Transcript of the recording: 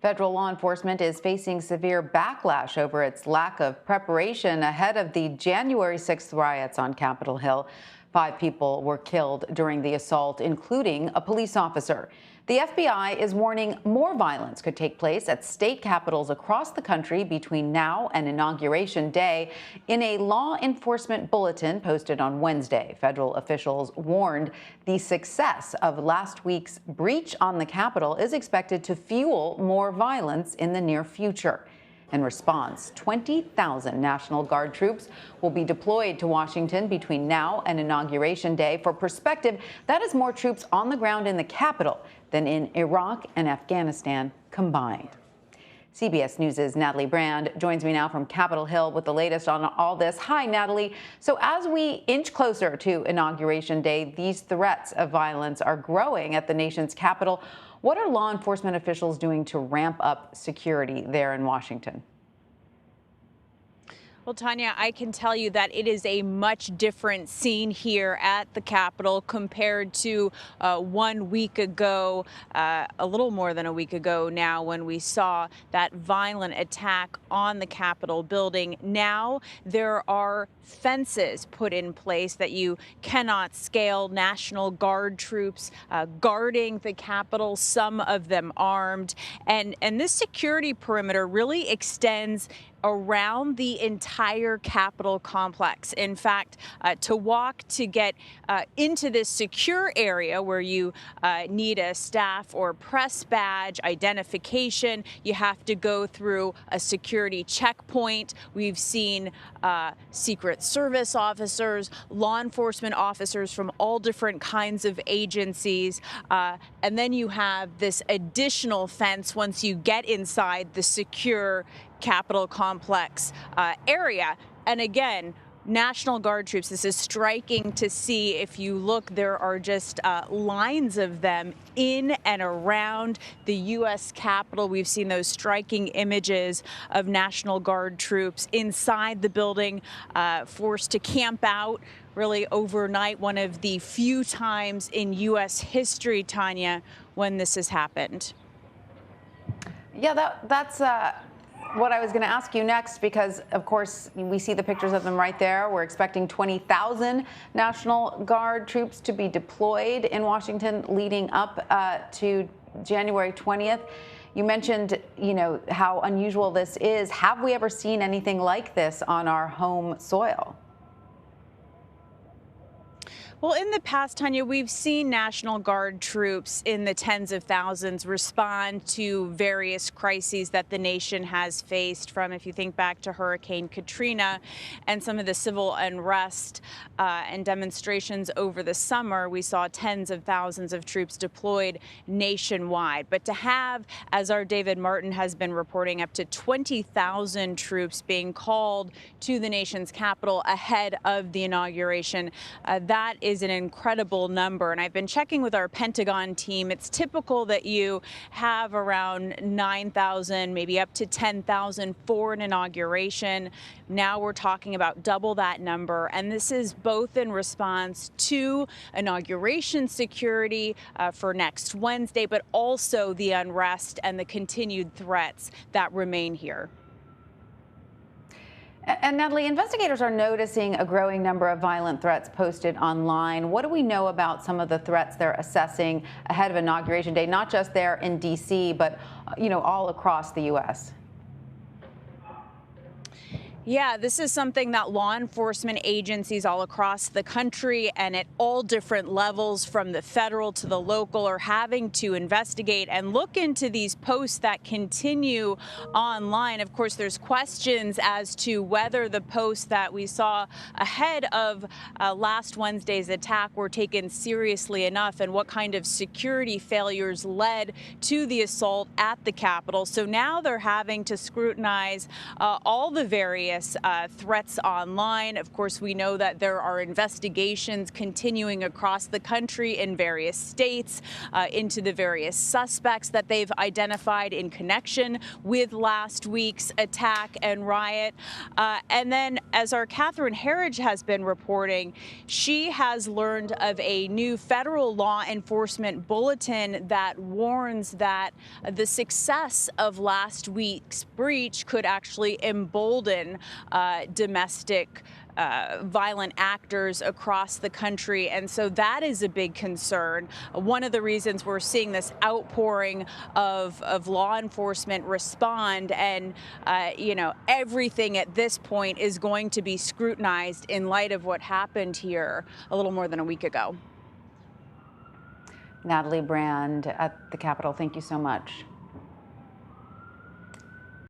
Federal law enforcement is facing severe backlash over its lack of preparation ahead of the January 6th riots on Capitol Hill. 5 people were killed during the assault, including a police officer. The FBI is warning more violence could take place at state capitals across the country between now and Inauguration Day. In a law enforcement bulletin posted on Wednesday, federal officials warned the success of last week's breach on the Capitol is expected to fuel more violence in the near future. In response, 20,000 National Guard troops will be deployed to Washington between now and Inauguration Day. For perspective, that is more troops on the ground in the Capitol than in Iraq and Afghanistan combined. CBS News' Natalie Brand joins me now from Capitol Hill with the latest on all this. Hi, Natalie. So as we inch closer to Inauguration Day, these threats of violence are growing at the nation's capital. What are law enforcement officials doing to ramp up security there in Washington? Well, Tanya, I can tell you that it is a much different scene here at the Capitol compared to 1 week ago, a little more than a week ago now, when we saw that violent attack on the Capitol building. Now there are fences put in place that you cannot scale. National Guard troops guarding the Capitol, some of them armed. And this security perimeter really extends around the entire Capitol complex. In fact, to walk to get into this secure area where you need a staff or press badge identification, you have to go through a security checkpoint. We've seen Secret Service officers, law enforcement officers from all different kinds of agencies. And then you have this additional fence once you get inside the secure Capitol complex area. And again, National Guard troops, this is striking to see. If you look, there are just lines of them in and around the U.S. Capitol. We've seen those striking images of National Guard troops inside the building, forced to camp out really overnight. One of the few times in U.S. history, Tanya, when this has happened. Yeah, that's what I was going to ask you next, because, of course, we see the pictures of them right there. We're expecting 20,000 National Guard troops to be deployed in Washington leading up to January 20th. You mentioned, how unusual this is. Have we ever seen anything like this on our home soil? Well, in the past, Tanya, we've seen National Guard troops in the tens of thousands respond to various crises that the nation has faced, from, if you think back to Hurricane Katrina and some of the civil unrest and demonstrations over the summer. We saw tens of thousands of troops deployed nationwide. But to have, as our David Martin has been reporting, up to 20,000 troops being called to the nation's capital ahead of the inauguration, that is an incredible number. And I've been checking with our Pentagon team. It's typical that you have around 9,000, maybe up to 10,000 for an inauguration. Now we're talking about double that number. And this is both in response to inauguration security for next Wednesday, but also the unrest and the continued threats that remain here. And Natalie, investigators are noticing a growing number of violent threats posted online. What do we know about some of the threats they're assessing ahead of Inauguration Day, not just there in D.C., but, all across the U.S.? Yeah, this is something that law enforcement agencies all across the country and at all different levels, from the federal to the local, are having to investigate and look into these posts that continue online. Of course, there's questions as to whether the posts that we saw ahead of last Wednesday's attack were taken seriously enough, and what kind of security failures led to the assault at the Capitol. So now they're having to scrutinize all the various various threats online. Of course, we know that there are investigations continuing across the country in various states into the various suspects that they've identified in connection with last week's attack and riot. And then, as our Catherine Herridge has been reporting, she has learned of a new federal law enforcement bulletin that warns that the success of last week's breach could actually embolden domestic violent actors across the country. And so that is a big concern. One of the reasons we're seeing this outpouring of law enforcement respond, and everything at this point is going to be scrutinized in light of what happened here a little more than a week ago. Natalie Brand at the Capitol, thank you so much.